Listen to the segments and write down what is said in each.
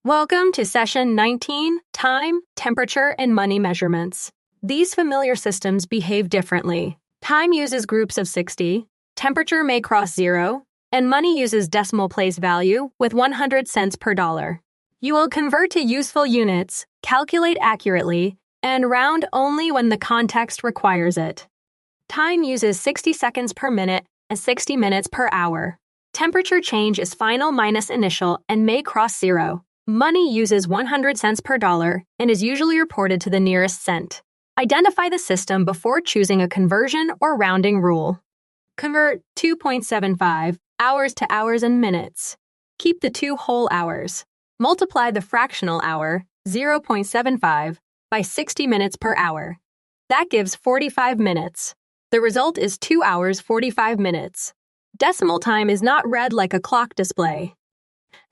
Welcome to Session 19, Time, Temperature, and Money Measurements. These familiar systems behave differently. Time uses groups of 60, temperature may cross zero, and money uses decimal place value with 100 cents per dollar. You will convert to useful units, calculate accurately, and round only when the context requires it. Time uses 60 seconds per minute and 60 minutes per hour. Temperature change is final minus initial and may cross zero. Money uses 100 cents per dollar and is usually reported to the nearest cent. Identify the system before choosing a conversion or rounding rule. Convert 2.75 hours to hours and minutes. Keep the 2 whole hours. Multiply the fractional hour, 0.75, by 60 minutes per hour. That gives 45 minutes. The result is 2 hours 45 minutes. Decimal time is not read like a clock display.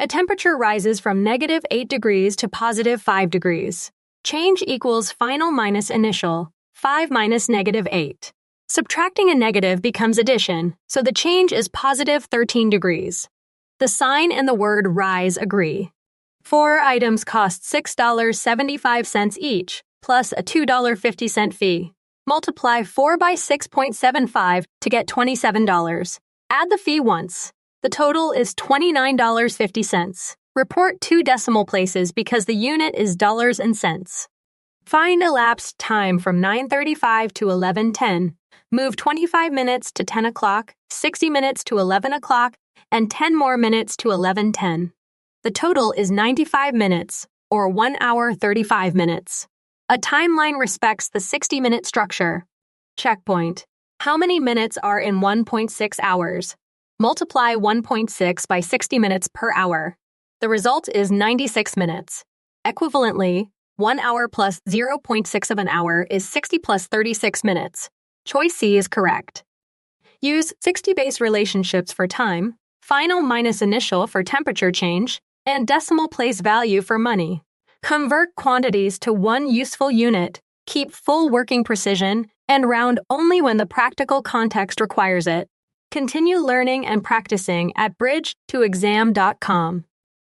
A temperature rises from -8 degrees to +5 degrees. Change equals final minus initial, 5 minus -8. Subtracting a negative becomes addition, so the change is +13 degrees. The sign and the word rise agree. 4 items cost $6.75 each, plus a $2.50 fee. Multiply 4 by 6.75 to get $27. Add the fee once. The total is $29.50. Report 2 decimal places because the unit is dollars and cents. Find elapsed time from 9:35 to 11:10. Move 25 minutes to 10 o'clock, 60 minutes to 11 o'clock, and 10 more minutes to 11:10. The total is 95 minutes, or 1 hour 35 minutes. A timeline respects the 60-minute structure. Checkpoint. How many minutes are in 1.6 hours? Multiply 1.6 by 60 minutes per hour. The result is 96 minutes. Equivalently, 1 hour plus 0.6 of an hour is 60 plus 36 minutes. Choice C is correct. Use 60-base relationships for time, final minus initial for temperature change, and decimal place value for money. Convert quantities to one useful unit, keep full working precision, and round only when the practical context requires it. Continue learning and practicing at bridge2exam.com.